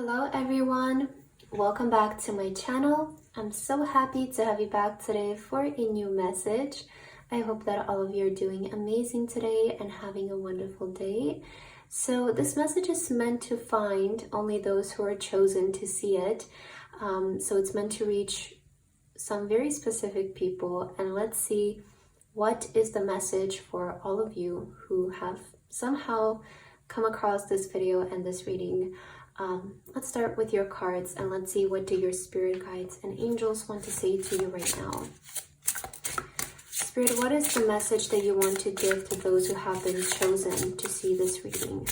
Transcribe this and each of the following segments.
Hello everyone, welcome back to my channel. I'm so happy to have you back today for a new message. I hope that all of you are doing amazing today and having a wonderful day. So this message is meant to find only those who are chosen to see it. So it's meant to reach some very specific people, and let's see what is the message for all of you who have somehow come across this video and this reading. Let's start with your cards and let's see what do your spirit guides and angels want to say to you right now. Spirit, what is the message that you want to give to those who have been chosen to see this reading?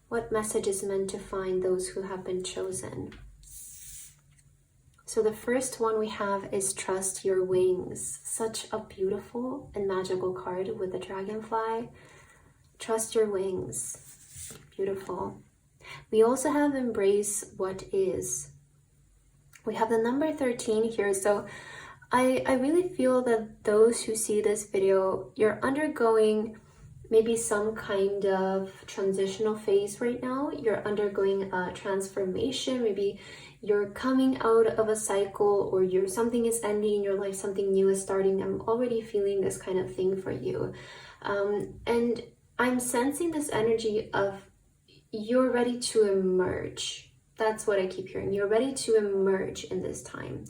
What message is meant to find those who have been chosen? So the first one we have is Trust Your Wings. Such a beautiful and magical card with a dragonfly. Trust your wings. Beautiful. We also have Embrace What Is. We have the number 13 here. So I really feel that those who see this video, you're undergoing maybe some kind of transitional phase right now. You're undergoing a transformation. Maybe you're coming out of a cycle, or something is ending in your life, something new is starting. I'm already feeling this kind of thing for you. And I'm sensing this energy of you're ready to emerge. That's what I keep hearing. You're ready to emerge in this time.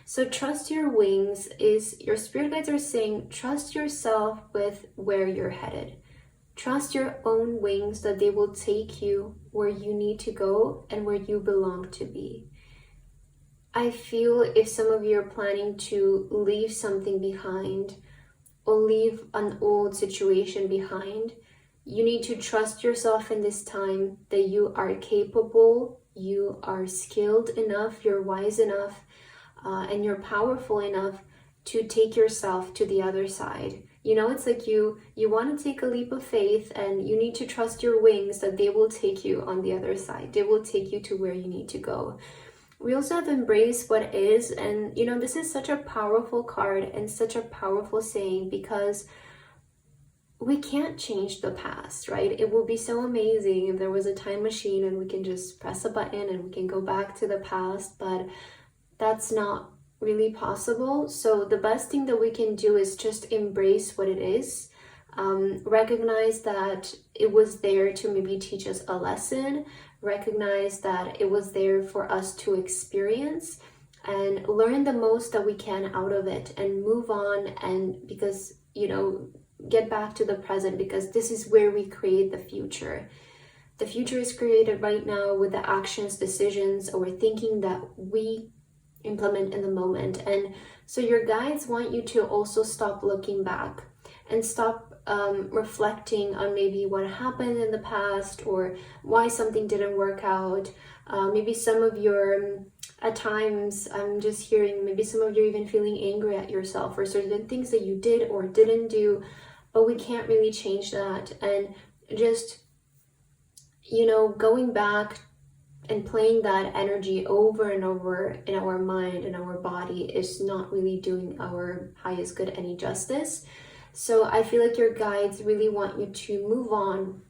So trust your wings is, your spirit guides are saying, trust yourself with where you're headed. Trust your own wings that they will take you where you need to go and where you belong to be. I feel if some of you are planning to leave something behind or leave an old situation behind, you need to trust yourself in this time that you are capable, you are skilled enough, you're wise enough, and you're powerful enough to take yourself to the other side. You know, it's like you want to take a leap of faith, and you need to trust your wings that they will take you on the other side. They will take you to where you need to go. We also have Embrace What Is, and you know, this is such a powerful card and such a powerful saying, because we can't change the past, right? It will be so amazing if there was a time machine and we can just press a button and we can go back to the past, but that's not really possible. So the best thing that we can do is just embrace what it is. Recognize that it was there to maybe teach us a lesson. Recognize that it was there for us to experience and learn the most that we can out of it and move on. And because, you know, get back to the present, because this is where we create the future. The future is created right now with the actions, decisions, or thinking that we implement in the moment. And so your guides want you to also stop looking back and stop reflecting on maybe what happened in the past or why something didn't work out. Maybe some of your, at times, I'm just hearing, maybe some of you are even feeling angry at yourself for certain things that you did or didn't do, but we can't really change that. And just, you know, going back and playing that energy over and over in our mind and our body is not really doing our highest good any justice. So I feel like your guides really want you to move on,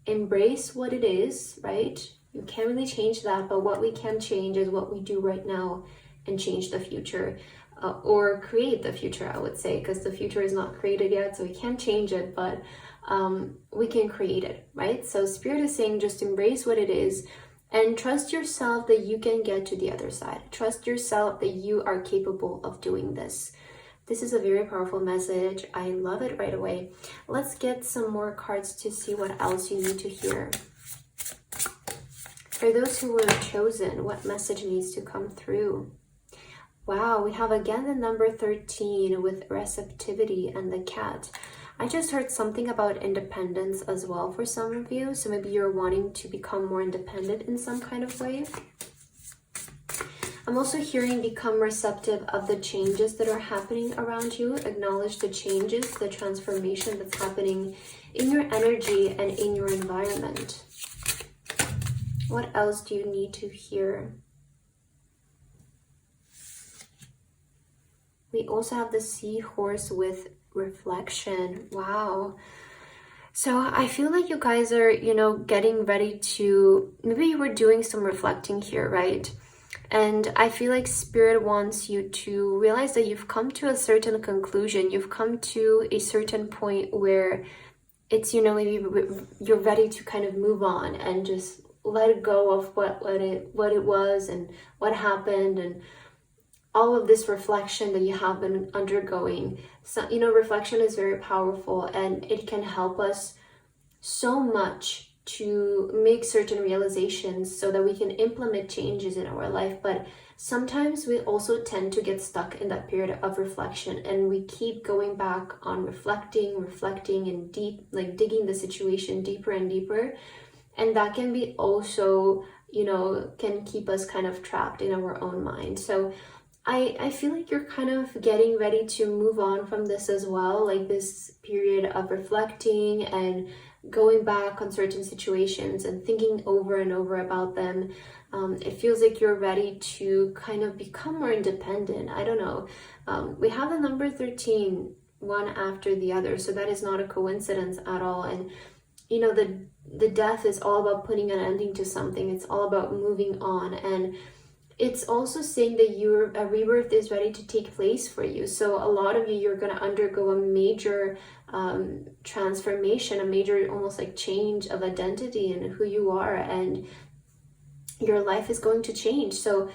embrace what it is, right? You can't really change that, but what we can change is what we do right now and change the future, or create the future, I would say, because the future is not created yet, so we can't change it, but we can create it, right? So Spirit is saying just embrace what it is and trust yourself that you can get to the other side. Trust yourself that you are capable of doing this. This is a very powerful message. I love it right away. Let's get some more cards to see what else you need to hear. For those who were chosen, what message needs to come through? Wow, we have again the number 13 with receptivity and the cat. I just heard something about independence as well for some of you. So maybe you're wanting to become more independent in some kind of way. I'm also hearing become receptive of the changes that are happening around you. Acknowledge the changes, the transformation that's happening in your energy and in your environment. What else do you need to hear? We also have the seahorse with reflection. Wow. So I feel like you guys are, getting ready to, maybe you were doing some reflecting here, right? And I feel like Spirit wants you to realize that you've come to a certain conclusion. You've come to a certain point where it's, maybe you're ready to kind of move on and just let go of what it was and what happened, and all of this reflection that you have been undergoing. So, reflection is very powerful, and it can help us so much to make certain realizations so that we can implement changes in our life. But sometimes we also tend to get stuck in that period of reflection, and we keep going back on reflecting and digging the situation deeper and deeper. And that can be also, can keep us kind of trapped in our own mind. So I feel like you're kind of getting ready to move on from this as well, like this period of reflecting and going back on certain situations and thinking over and over about them. It feels like you're ready to kind of become more independent. I don't know. We have the number 13, one after the other, so that is not a coincidence at all. And the death is all about putting an ending to something. It's all about moving on, and it's also saying that a rebirth is ready to take place for you. So a lot of you're going to undergo a major transformation, a major almost like change of identity and who you are, and your life is going to change. So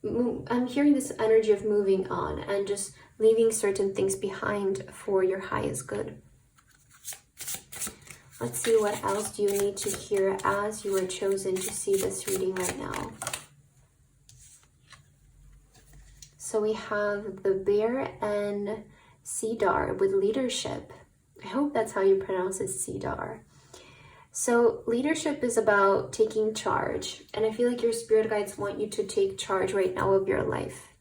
I'm hearing this energy of moving on and just leaving certain things behind for your highest good. Let's see, what else do you need to hear as you were chosen to see this reading right now. So we have the bear and Cedar with leadership. I hope that's how you pronounce it, Cedar. So leadership is about taking charge. And I feel like your spirit guides want you to take charge right now of your life.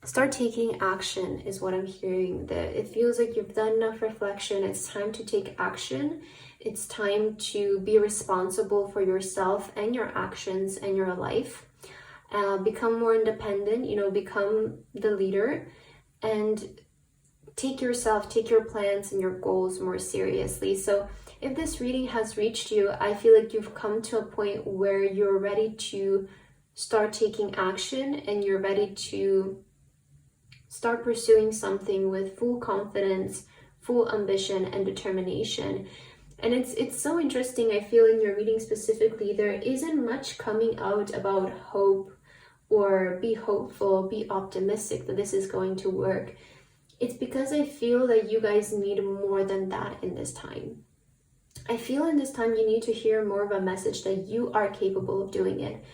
Start taking action is what I'm hearing. That it feels like you've done enough reflection. It's time to take action. It's time to be responsible for yourself and your actions and your life. Become more independent, become the leader, and take your plans and your goals more seriously. So if this reading has reached you, I feel like you've come to a point where you're ready to start taking action, and you're ready to start pursuing something with full confidence, full ambition, and determination. And it's so interesting. I feel in your reading specifically, there isn't much coming out about hope or be hopeful, be optimistic that this is going to work. It's because I feel that you guys need more than that in this time. I feel in this time you need to hear more of a message that you are capable of doing it.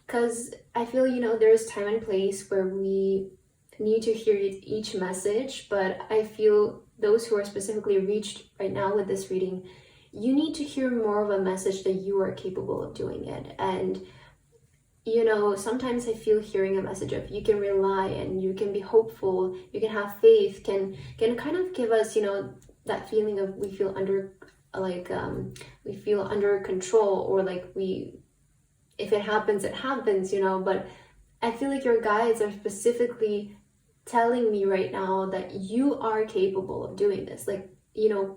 Because I feel, there's time and place where we need to hear each message, but I feel those who are specifically reached right now with this reading, you need to hear more of a message that you are capable of doing it. And sometimes I feel hearing a message of you can rely and you can be hopeful, you can have faith, can kind of give us, that feeling of we feel under control, or like if it happens, it happens, but I feel like your guides are specifically telling me right now that you are capable of doing this. Like,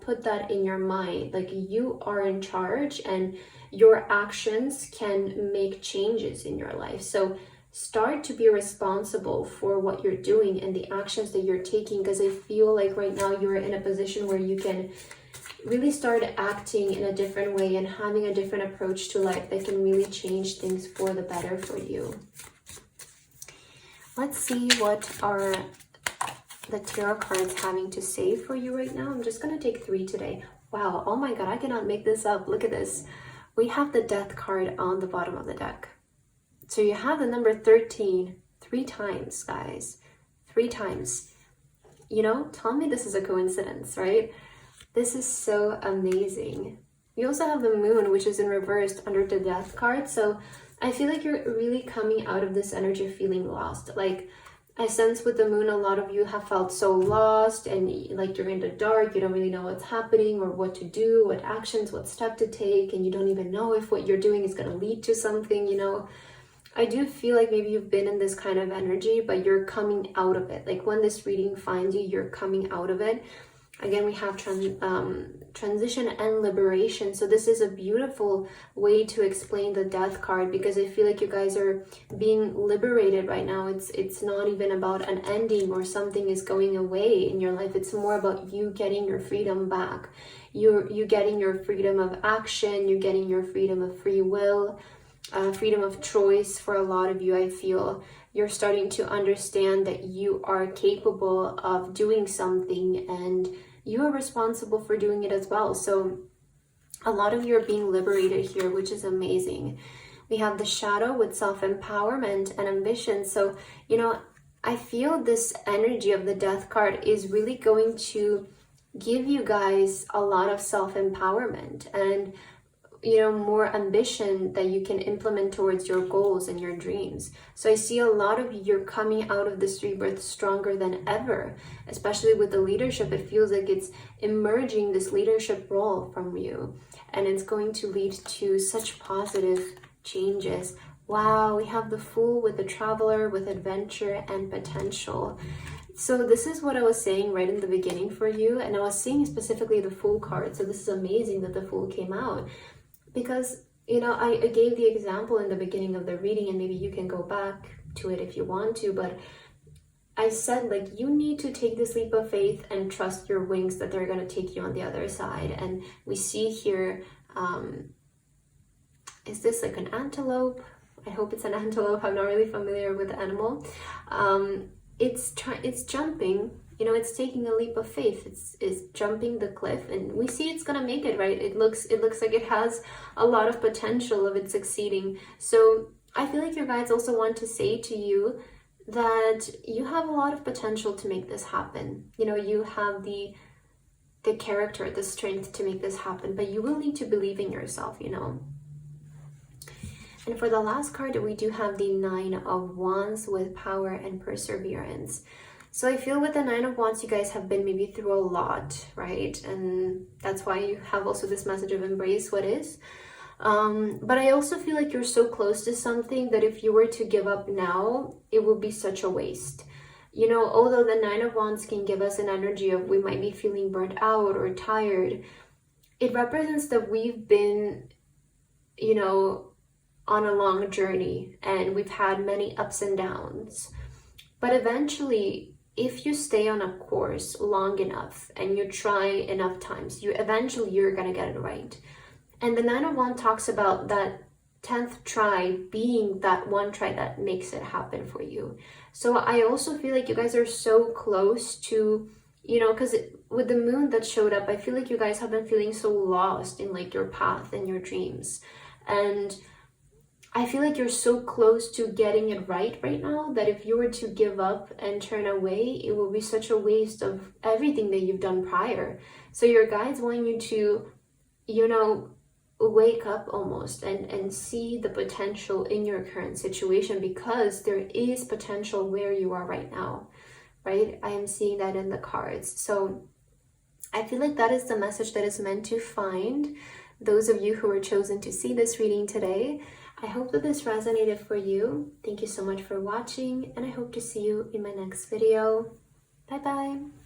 put that in your mind, like you are in charge and your actions can make changes in your life. So start to be responsible for what you're doing and the actions that you're taking, because I feel like right now you're in a position where you can really start acting in a different way and having a different approach to life that can really change things for the better for you. Let's see what are the tarot cards having to say for you right now. I'm just going to take 3 today. Wow, oh my god, I cannot make this up. Look at this. We have the death card on the bottom of the deck. So you have the number 13 3 times, guys. 3 times. Tell me this is a coincidence, right? This is so amazing. We also have the moon, which is in reverse under the death card. So I feel like you're really coming out of this energy of feeling lost. Like, I sense with the moon, a lot of you have felt so lost and like you're in the dark. You don't really know what's happening or what to do, what actions, what step to take. And you don't even know if what you're doing is going to lead to something, I do feel like maybe you've been in this kind of energy, but you're coming out of it. Like when this reading finds you, you're coming out of it. Again, we have transition and liberation. So this is a beautiful way to explain the death card, because I feel like you guys are being liberated right now. It's not even about an ending or something is going away in your life. It's more about you getting your freedom back. You getting your freedom of action. You're getting your freedom of free will, freedom of choice. For a lot of you, I feel you're starting to understand that you are capable of doing something and you are responsible for doing it as well. So a lot of you are being liberated here, which is amazing. We have the shadow with self-empowerment and ambition. So, you know, I feel this energy of the death card is really going to give you guys a lot of self-empowerment and, you know, more ambition that you can implement towards your goals and your dreams. So I see a lot of you coming out of this rebirth stronger than ever, especially with the leadership. It feels like it's emerging, this leadership role from you, and it's going to lead to such positive changes. Wow, we have the Fool with the Traveler, with adventure and potential. So this is what I was saying right in the beginning for you, and I was seeing specifically the Fool card. So this is amazing that the Fool came out, because, you know, I gave the example in the beginning of the reading, and maybe you can go back to it if you want to, but I said, like, you need to take this leap of faith and trust your wings that they're going to take you on the other side. And we see here, is this like an antelope? I hope it's an antelope. I'm not really familiar with the animal. It's jumping. You know, it's taking a leap of faith. It's jumping the cliff, and we see it's gonna make it, right? It looks like it has a lot of potential of it succeeding. So I feel like your guides also want to say to you that you have a lot of potential to make this happen. You know, you have the character, the strength to make this happen, but you will need to believe in yourself, you know. And for the last card, we do have the Nine of Wands with power and perseverance. So I feel with the Nine of Wands, you guys have been maybe through a lot, right? And that's why you have also this message of embrace what is. But I also feel like you're so close to something that if you were to give up now, it would be such a waste. You know, although the Nine of Wands can give us an energy of we might be feeling burnt out or tired, it represents that we've been, you know, on a long journey and we've had many ups and downs. But eventually, if you stay on a course long enough and you try enough times, you're gonna get it right. And the Nine of Wands talks about that 10th try being that one try that makes it happen for you. So I also feel like you guys are so close to, you know, because with the moon that showed up, I feel like you guys have been feeling so lost in like your path and your dreams. And I feel like you're so close to getting it right now that if you were to give up and turn away, it will be such a waste of everything that you've done prior. So your guides want you to, you know, wake up almost and see the potential in your current situation, because there is potential where you are right now, right? I am seeing that in the cards. So I feel like that is the message that is meant to find those of you who were chosen to see this reading today. I hope that this resonated for you. Thank you so much for watching, and I hope to see you in my next video. Bye bye.